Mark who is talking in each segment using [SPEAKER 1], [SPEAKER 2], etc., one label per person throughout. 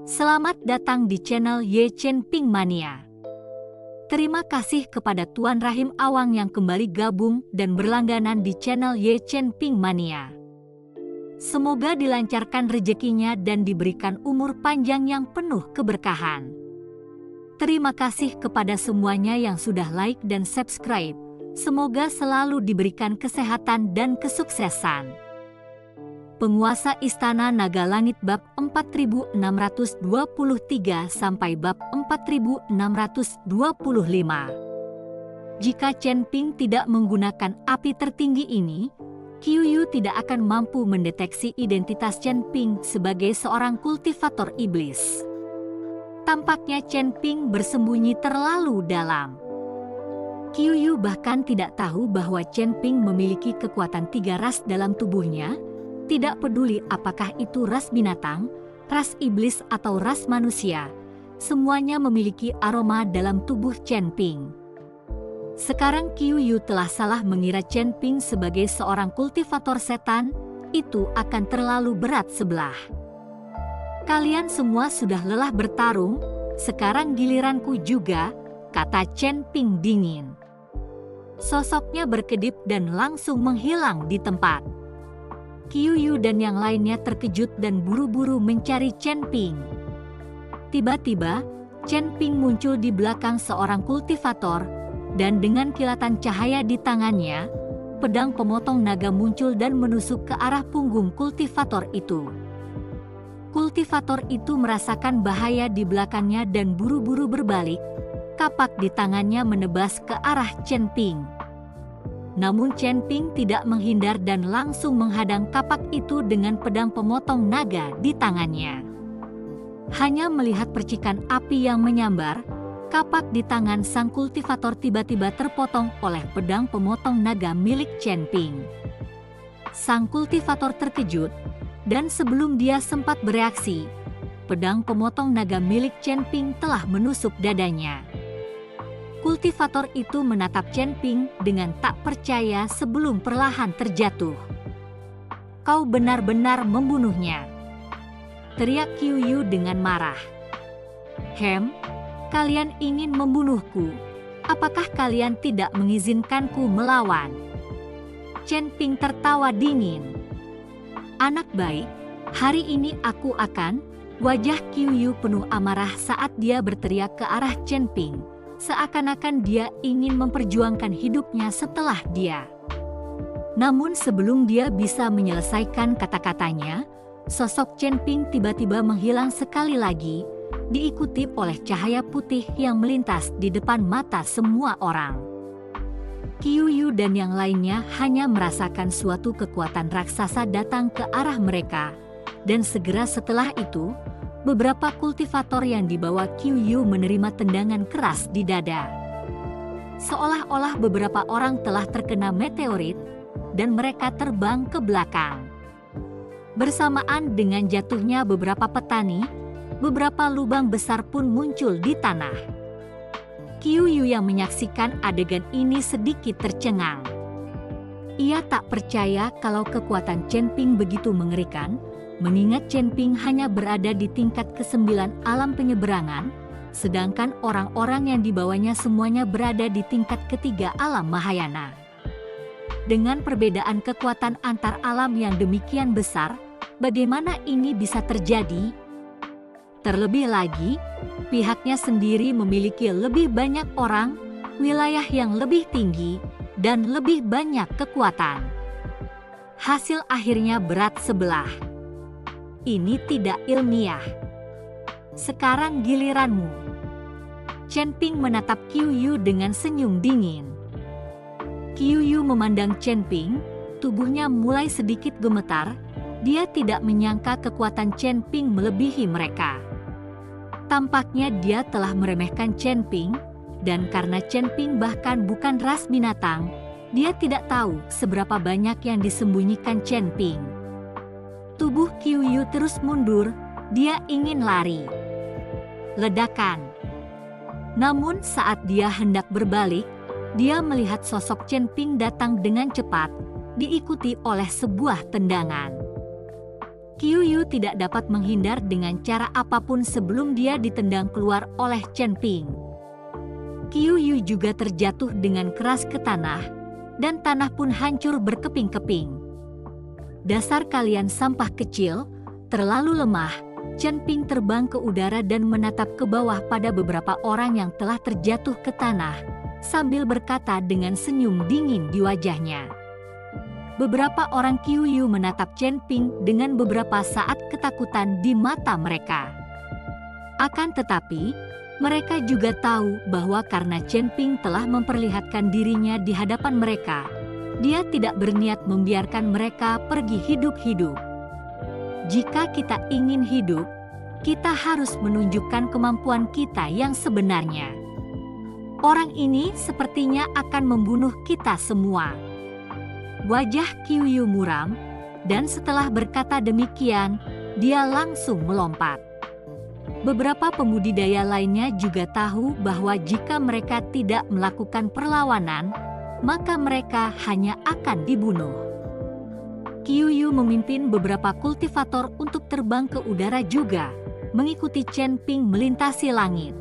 [SPEAKER 1] Selamat datang di channel Ye Chen Ping Mania. Terima kasih kepada Tuan Rahim Awang yang kembali gabung dan berlangganan di channel Ye Chen Ping Mania. Semoga dilancarkan rezekinya dan diberikan umur panjang yang penuh keberkahan. Terima kasih kepada semuanya yang sudah like dan subscribe. Semoga selalu diberikan kesehatan dan kesuksesan. Penguasa Istana Naga Langit bab 4623 sampai bab 4625. Jika Chen Ping tidak menggunakan api tertinggi ini, Qiuyu tidak akan mampu mendeteksi identitas Chen Ping sebagai seorang kultivator iblis. Tampaknya Chen Ping bersembunyi terlalu dalam. Qiuyu bahkan tidak tahu bahwa Chen Ping memiliki kekuatan 3 ras dalam tubuhnya. Tidak peduli apakah itu ras binatang, ras iblis atau ras manusia, semuanya memiliki aroma dalam tubuh Chen Ping. Sekarang Qiuyu telah salah mengira Chen Ping sebagai seorang kultivator setan, itu akan terlalu berat sebelah. Kalian semua sudah lelah bertarung, sekarang giliranku juga, kata Chen Ping dingin. Sosoknya berkedip dan langsung menghilang di tempat. Qiuyu dan yang lainnya terkejut dan buru-buru mencari Chen Ping. Tiba-tiba, Chen Ping muncul di belakang seorang kultivator, dan dengan kilatan cahaya di tangannya, pedang pemotong naga muncul dan menusuk ke arah punggung kultivator itu. Kultivator itu merasakan bahaya di belakangnya dan buru-buru berbalik, kapak di tangannya menebas ke arah Chen Ping. Namun Chen Ping tidak menghindar dan langsung menghadang kapak itu dengan pedang pemotong naga di tangannya. Hanya melihat percikan api yang menyambar, kapak di tangan sang kultivator tiba-tiba terpotong oleh pedang pemotong naga milik Chen Ping. Sang kultivator terkejut, dan sebelum dia sempat bereaksi, pedang pemotong naga milik Chen Ping telah menusuk dadanya. Kultivator itu menatap Chen Ping dengan tak percaya sebelum perlahan terjatuh. "Kau benar-benar membunuhnya," teriak Qiuyu dengan marah. Kalian ingin membunuhku? Apakah kalian tidak mengizinkanku melawan?" Chen Ping tertawa dingin. "Anak baik, hari ini aku akan..." Wajah Qiuyu penuh amarah saat dia berteriak ke arah Chen Ping. Seakan-akan dia ingin memperjuangkan hidupnya setelah dia. Namun sebelum dia bisa menyelesaikan kata-katanya, sosok Chen Ping tiba-tiba menghilang sekali lagi, diikuti oleh cahaya putih yang melintas di depan mata semua orang. Qiuyu dan yang lainnya hanya merasakan suatu kekuatan raksasa datang ke arah mereka, dan segera setelah itu, beberapa kultivator yang dibawa Qiuyu menerima tendangan keras di dada. Seolah-olah beberapa orang telah terkena meteorit, dan mereka terbang ke belakang. Bersamaan dengan jatuhnya beberapa petani, beberapa lubang besar pun muncul di tanah. Qiuyu yang menyaksikan adegan ini sedikit tercengang. Ia tak percaya kalau kekuatan Chen Ping begitu mengerikan, mengingat Chen Ping hanya berada di tingkat ke-9 alam penyeberangan, sedangkan orang-orang yang dibawanya semuanya berada di tingkat ke-3 alam Mahayana. Dengan perbedaan kekuatan antar alam yang demikian besar, bagaimana ini bisa terjadi? Terlebih lagi, pihaknya sendiri memiliki lebih banyak orang, wilayah yang lebih tinggi, dan lebih banyak kekuatan. Hasil akhirnya berat sebelah. Ini tidak ilmiah. Sekarang giliranmu. Chen Ping menatap Qiuyu dengan senyum dingin. Qiuyu memandang Chen Ping, tubuhnya mulai sedikit gemetar. Dia tidak menyangka kekuatan Chen Ping melebihi mereka. Tampaknya dia telah meremehkan Chen Ping, dan karena Chen Ping bahkan bukan ras binatang, dia tidak tahu seberapa banyak yang disembunyikan Chen Ping. Tubuh Qiuyu terus mundur, dia ingin lari. Ledakan. Namun saat dia hendak berbalik, dia melihat sosok Chen Ping datang dengan cepat, diikuti oleh sebuah tendangan. Qiuyu tidak dapat menghindar dengan cara apapun sebelum dia ditendang keluar oleh Chen Ping. Qiuyu juga terjatuh dengan keras ke tanah, dan tanah pun hancur berkeping-keping. Dasar kalian sampah kecil, terlalu lemah. Chen Ping terbang ke udara dan menatap ke bawah pada beberapa orang yang telah terjatuh ke tanah, sambil berkata dengan senyum dingin di wajahnya. Beberapa orang Qiuyu menatap Chen Ping dengan beberapa saat ketakutan di mata mereka. Akan tetapi, mereka juga tahu bahwa karena Chen Ping telah memperlihatkan dirinya di hadapan mereka, dia tidak berniat membiarkan mereka pergi hidup-hidup. Jika kita ingin hidup, kita harus menunjukkan kemampuan kita yang sebenarnya. Orang ini sepertinya akan membunuh kita semua. Wajah Qiuyu muram, dan setelah berkata demikian, dia langsung melompat. Beberapa pembudidaya lainnya juga tahu bahwa jika mereka tidak melakukan perlawanan, maka mereka hanya akan dibunuh. Qiuyu memimpin beberapa kultivator untuk terbang ke udara juga, mengikuti Chen Ping melintasi langit.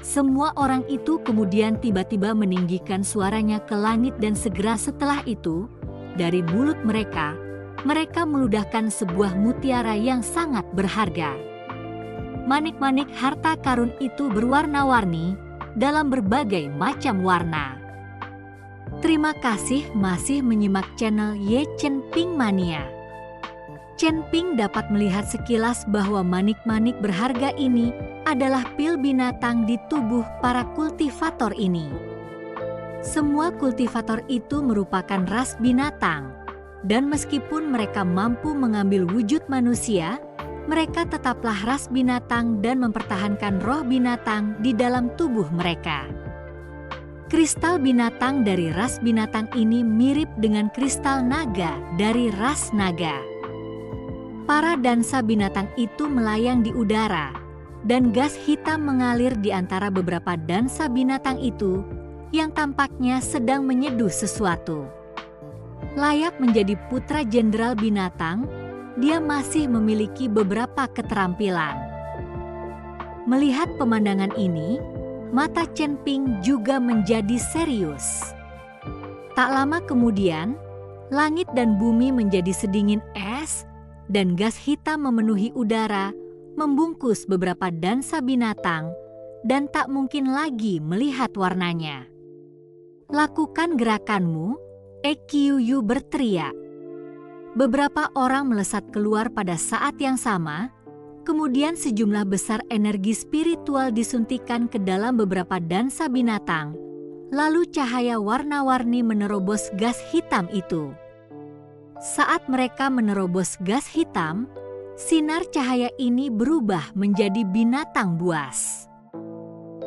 [SPEAKER 1] Semua orang itu kemudian tiba-tiba meninggikan suaranya ke langit dan segera setelah itu, dari mulut mereka, mereka meludahkan sebuah mutiara yang sangat berharga. Manik-manik harta karun itu berwarna-warni dalam berbagai macam warna. Terima kasih masih menyimak channel Ye Chen Ping Mania. Chen Ping dapat melihat sekilas bahwa manik-manik berharga ini adalah pil binatang di tubuh para kultivator ini. Semua kultivator itu merupakan ras binatang, dan meskipun mereka mampu mengambil wujud manusia, mereka tetaplah ras binatang dan mempertahankan roh binatang di dalam tubuh mereka. Kristal binatang dari ras binatang ini mirip dengan kristal naga dari ras naga. Para dansa binatang itu melayang di udara, dan gas hitam mengalir di antara beberapa dansa binatang itu yang tampaknya sedang menyeduh sesuatu. Layak menjadi putra jenderal binatang, dia masih memiliki beberapa keterampilan. Melihat pemandangan ini, mata Chen Ping juga menjadi serius. Tak lama kemudian, langit dan bumi menjadi sedingin es, dan gas hitam memenuhi udara, membungkus beberapa dansa binatang, dan tak mungkin lagi melihat warnanya. Lakukan gerakanmu, Qiuyu berteriak. Beberapa orang melesat keluar pada saat yang sama, kemudian sejumlah besar energi spiritual disuntikan ke dalam beberapa dansa binatang, lalu cahaya warna-warni menerobos gas hitam itu. Saat mereka menerobos gas hitam, sinar cahaya ini berubah menjadi binatang buas.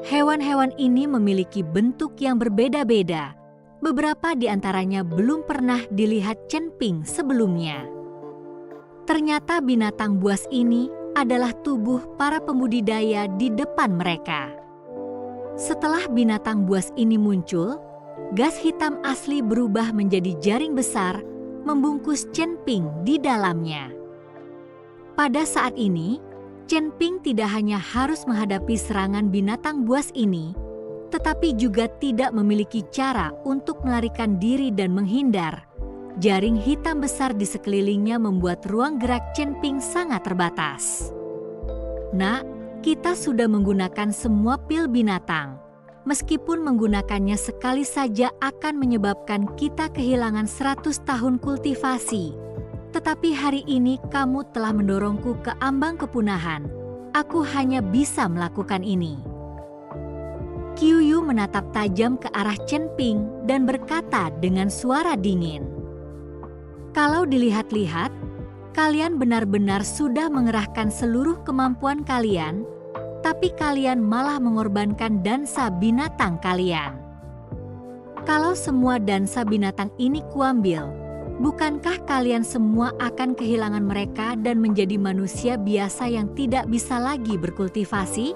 [SPEAKER 1] Hewan-hewan ini memiliki bentuk yang berbeda-beda. Beberapa di antaranya belum pernah dilihat Chen Ping sebelumnya. Ternyata binatang buas ini adalah tubuh para pembudidaya di depan mereka. Setelah binatang buas ini muncul, gas hitam asli berubah menjadi jaring besar, membungkus Chen Ping di dalamnya. Pada saat ini, Chen Ping tidak hanya harus menghadapi serangan binatang buas ini, tetapi juga tidak memiliki cara untuk melarikan diri dan menghindar. Jaring hitam besar di sekelilingnya membuat ruang gerak Chen Ping sangat terbatas. Nak, kita sudah menggunakan semua pil binatang. Meskipun menggunakannya sekali saja akan menyebabkan kita kehilangan 100 tahun kultivasi. Tetapi hari ini kamu telah mendorongku ke ambang kepunahan. Aku hanya bisa melakukan ini. Qiuyu menatap tajam ke arah Chen Ping dan berkata dengan suara dingin. Kalau dilihat-lihat, kalian benar-benar sudah mengerahkan seluruh kemampuan kalian, tapi kalian malah mengorbankan dansa binatang kalian. Kalau semua dansa binatang ini kuambil, bukankah kalian semua akan kehilangan mereka dan menjadi manusia biasa yang tidak bisa lagi berkultivasi?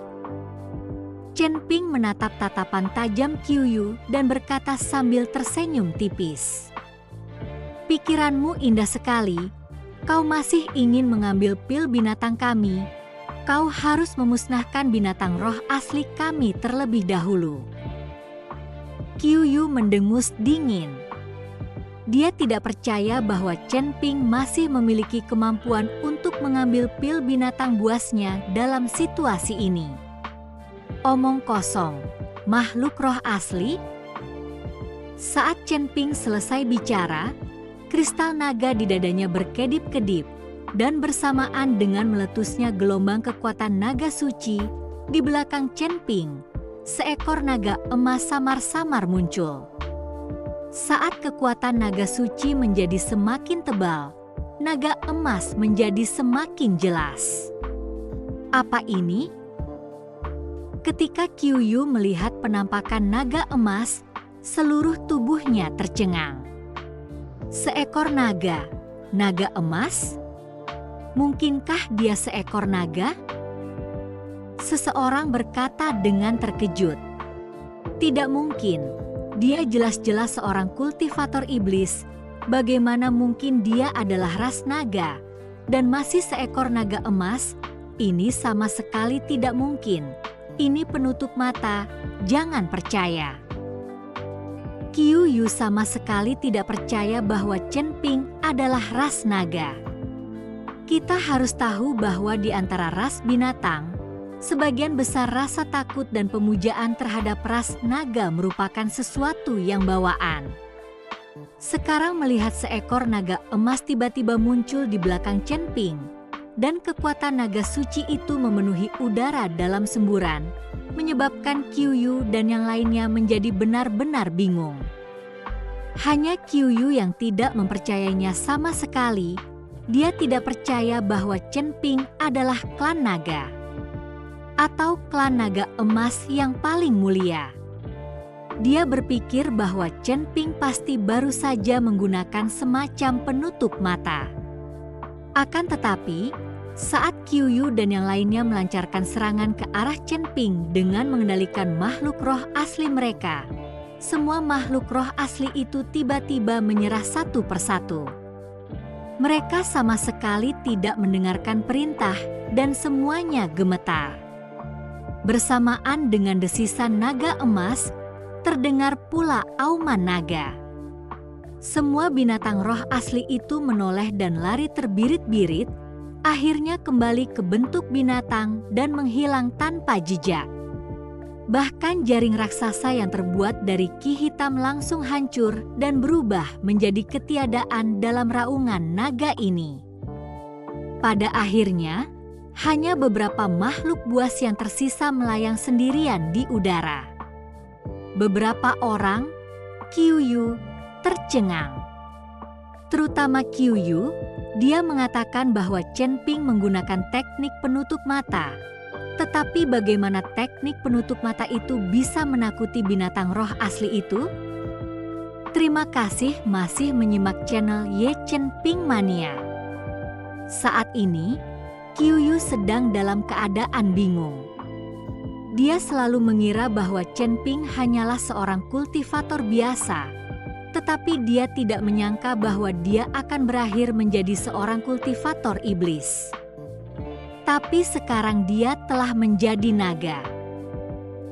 [SPEAKER 1] Chen Ping menatap tatapan tajam Qiuyu dan berkata sambil tersenyum tipis. Pikiranmu indah sekali, Kau masih ingin mengambil pil binatang kami? Kau harus memusnahkan binatang roh asli kami terlebih dahulu. Qiuyu mendengus dingin. Dia tidak percaya bahwa Chen Ping masih memiliki kemampuan untuk mengambil pil binatang buasnya dalam situasi ini. Omong kosong, makhluk roh asli? Saat Chen Ping selesai bicara, kristal naga di dadanya berkedip-kedip, dan bersamaan dengan meletusnya gelombang kekuatan naga suci, di belakang Chen Ping, seekor naga emas samar-samar muncul. Saat kekuatan naga suci menjadi semakin tebal, naga emas menjadi semakin jelas. Apa ini? Ketika Qiuyu melihat penampakan naga emas, seluruh tubuhnya tercengang. Seekor naga, naga emas? Mungkinkah dia seekor naga? Seseorang berkata dengan terkejut. Tidak mungkin. Dia jelas-jelas seorang kultivator iblis. Bagaimana mungkin dia adalah ras naga dan masih seekor naga emas? Ini sama sekali tidak mungkin. Ini penutup mata, jangan percaya. Qiuyu sama sekali tidak percaya bahwa Chen Ping adalah ras naga. Kita harus tahu bahwa di antara ras binatang, sebagian besar rasa takut dan pemujaan terhadap ras naga merupakan sesuatu yang bawaan. Sekarang melihat seekor naga emas tiba-tiba muncul di belakang Chen Ping, dan kekuatan naga suci itu memenuhi udara dalam semburan, menyebabkan Qiuyu dan yang lainnya menjadi benar-benar bingung. Hanya Qiuyu yang tidak mempercayainya sama sekali. Dia tidak percaya bahwa Chen Ping adalah klan naga atau klan naga emas yang paling mulia. Dia berpikir bahwa Chen Ping pasti baru saja menggunakan semacam penutup mata. Akan tetapi, saat Qiuyu dan yang lainnya melancarkan serangan ke arah Chen Ping dengan mengendalikan makhluk roh asli mereka, semua makhluk roh asli itu tiba-tiba menyerah satu persatu. Mereka sama sekali tidak mendengarkan perintah dan semuanya gemetar. Bersamaan dengan desisan naga emas, terdengar pula auman naga. Semua binatang roh asli itu menoleh dan lari terbirit-birit, akhirnya kembali ke bentuk binatang dan menghilang tanpa jejak. Bahkan jaring raksasa yang terbuat dari ki hitam langsung hancur dan berubah menjadi ketiadaan dalam raungan naga ini. Pada akhirnya, hanya beberapa makhluk buas yang tersisa melayang sendirian di udara. Beberapa orang, Qiuyu, tercengang. Terutama Qiuyu, dia mengatakan bahwa Chen Ping menggunakan teknik penutup mata. Tetapi bagaimana teknik penutup mata itu bisa menakuti binatang roh asli itu? Terima kasih masih menyimak channel Ye Chen Ping Mania. Saat ini, Qiuyu sedang dalam keadaan bingung. Dia selalu mengira bahwa Chen Ping hanyalah seorang kultivator biasa, tetapi dia tidak menyangka bahwa dia akan berakhir menjadi seorang kultivator iblis. Tapi sekarang dia telah menjadi naga.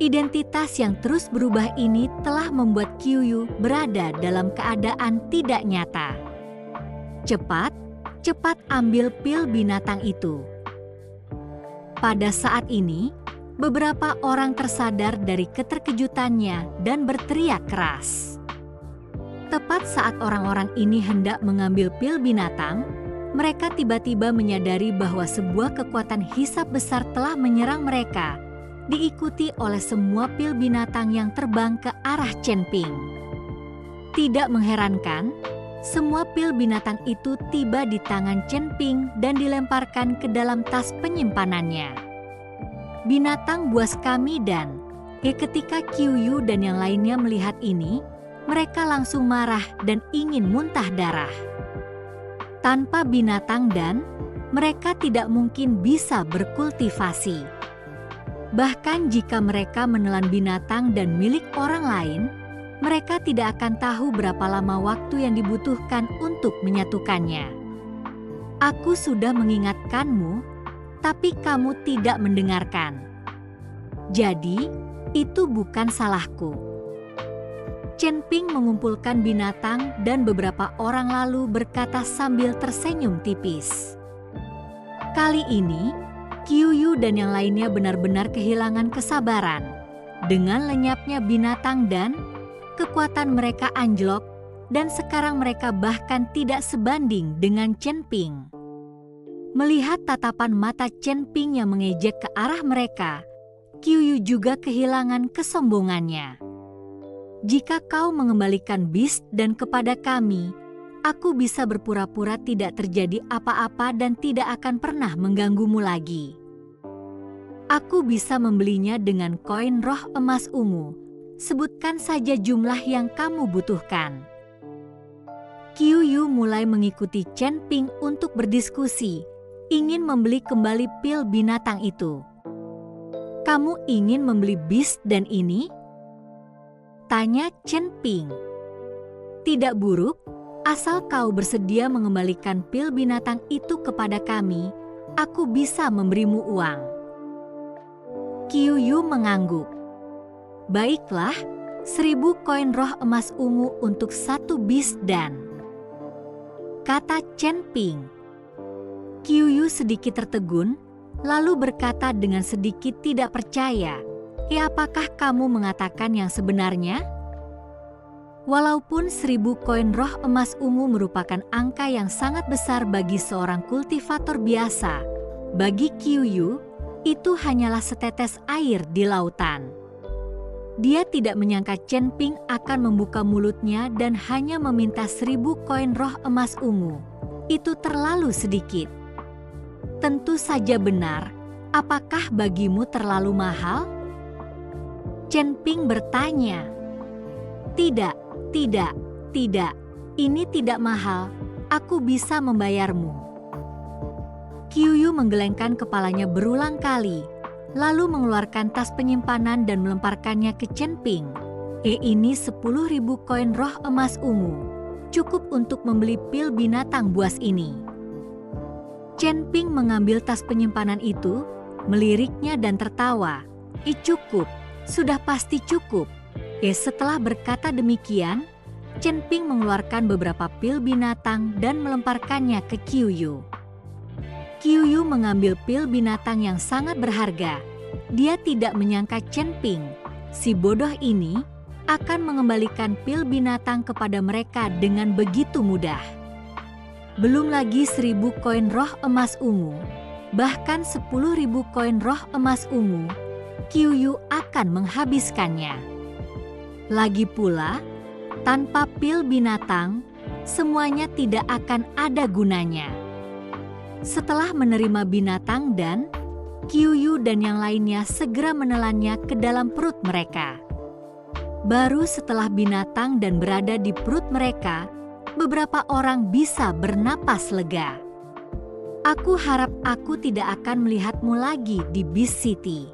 [SPEAKER 1] Identitas yang terus berubah ini telah membuat Qiuyu berada dalam keadaan tidak nyata. Cepat ambil pil binatang itu. Pada saat ini, beberapa orang tersadar dari keterkejutannya dan berteriak keras. Tepat saat orang-orang ini hendak mengambil pil binatang, mereka tiba-tiba menyadari bahwa sebuah kekuatan hisab besar telah menyerang mereka, diikuti oleh semua pil binatang yang terbang ke arah Chen Ping. Tidak mengherankan, semua pil binatang itu tiba di tangan Chen Ping dan dilemparkan ke dalam tas penyimpanannya. Binatang buas kami dan ketika Qiuyu dan yang lainnya melihat ini, mereka langsung marah dan ingin muntah darah. Tanpa binatang dan mereka tidak mungkin bisa berkultivasi. Bahkan jika mereka menelan binatang dan milik orang lain, mereka tidak akan tahu berapa lama waktu yang dibutuhkan untuk menyatukannya. Aku sudah mengingatkanmu, tapi kamu tidak mendengarkan. Jadi, itu bukan salahku. Chen Ping mengumpulkan binatang dan beberapa orang lalu berkata sambil tersenyum tipis. Kali ini, Qiu Yu dan yang lainnya benar-benar kehilangan kesabaran. Dengan lenyapnya binatang dan kekuatan mereka anjlok, dan sekarang mereka bahkan tidak sebanding dengan Chen Ping. Melihat tatapan mata Chen Ping yang mengejek ke arah mereka, Qiu Yu juga kehilangan kesombongannya. Jika kau mengembalikan Beast dan kepada kami, aku bisa berpura-pura tidak terjadi apa-apa dan tidak akan pernah mengganggumu lagi. Aku bisa membelinya dengan koin roh emas ungu. Sebutkan saja jumlah yang kamu butuhkan. Qiu Yu mulai mengikuti Chen Ping untuk berdiskusi, ingin membeli kembali pil binatang itu. Kamu ingin membeli Beast dan ini? Tanya Chen Ping. Tidak buruk, asal kau bersedia mengembalikan pil binatang itu kepada kami, aku bisa memberimu uang. Qiu Yu mengangguk. Baiklah, 1000 koin roh emas ungu untuk 1 Beast dan, kata Chen Ping. Qiu Yu sedikit tertegun, lalu berkata dengan sedikit tidak percaya, apakah kamu mengatakan yang sebenarnya? Walaupun 1000 koin roh emas ungu merupakan angka yang sangat besar bagi seorang kultivator biasa, bagi Qiu Yu, itu hanyalah setetes air di lautan. Dia tidak menyangka Chen Ping akan membuka mulutnya dan hanya meminta 1000 koin roh emas ungu. Itu terlalu sedikit. Tentu saja benar, apakah bagimu terlalu mahal? Chen Ping bertanya. Tidak, ini tidak mahal, aku bisa membayarmu. Qiu Yu menggelengkan kepalanya berulang kali, lalu mengeluarkan tas penyimpanan dan melemparkannya ke Chen Ping. Ini 10.000 koin roh emas ungu, cukup untuk membeli pil binatang buas ini. Chen Ping mengambil tas penyimpanan itu, meliriknya dan tertawa. Cukup, sudah pasti cukup. Setelah berkata demikian, Chen Ping mengeluarkan beberapa pil binatang dan melemparkannya ke Qiu Yu. Qiu Yu mengambil pil binatang yang sangat berharga. Dia tidak menyangka Chen Ping, si bodoh ini, akan mengembalikan pil binatang kepada mereka dengan begitu mudah. Belum lagi 1000 koin roh emas ungu, bahkan 10.000 koin roh emas ungu, Qiu Yu akan menghabiskannya. Lagi pula, tanpa pil binatang, semuanya tidak akan ada gunanya. Setelah menerima binatang dan, Qiu Yu dan yang lainnya segera menelannya ke dalam perut mereka. Baru setelah binatang dan berada di perut mereka, beberapa orang bisa bernapas lega. Aku harap aku tidak akan melihatmu lagi di Beast City.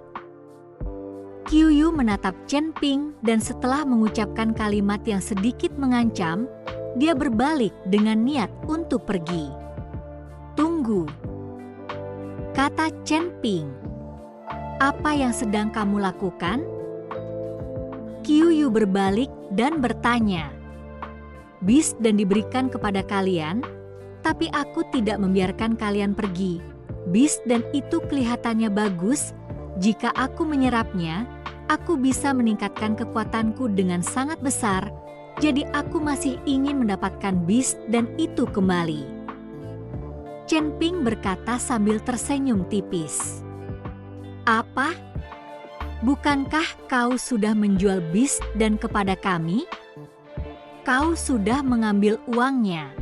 [SPEAKER 1] Qiu Yu menatap Chen Ping dan setelah mengucapkan kalimat yang sedikit mengancam, dia berbalik dengan niat untuk pergi. Tunggu, kata Chen Ping. Apa yang sedang kamu lakukan? Qiu Yu berbalik dan bertanya. Beast dan diberikan kepada kalian, tapi aku tidak membiarkan kalian pergi. Beast dan itu kelihatannya bagus. Jika aku menyerapnya, aku bisa meningkatkan kekuatanku dengan sangat besar, jadi aku masih ingin mendapatkan Beast dan itu kembali. Chen Ping berkata sambil tersenyum tipis. Apa? Bukankah kau sudah menjual Beast dan kepada kami? Kau sudah mengambil uangnya.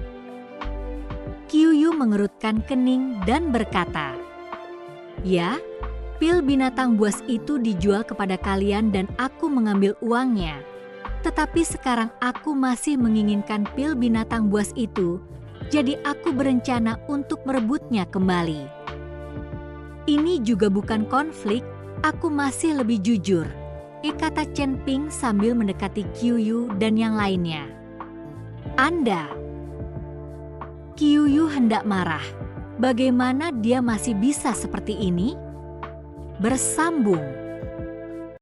[SPEAKER 1] Qiu Yu mengerutkan kening dan berkata, ya, pil binatang buas itu dijual kepada kalian dan aku mengambil uangnya. Tetapi sekarang aku masih menginginkan pil binatang buas itu, jadi aku berencana untuk merebutnya kembali. Ini juga bukan konflik, aku masih lebih jujur, kata Chen Ping sambil mendekati Qiu Yu dan yang lainnya. Anda? Qiu Yu hendak marah, Bagaimana dia masih bisa seperti ini? Bersambung.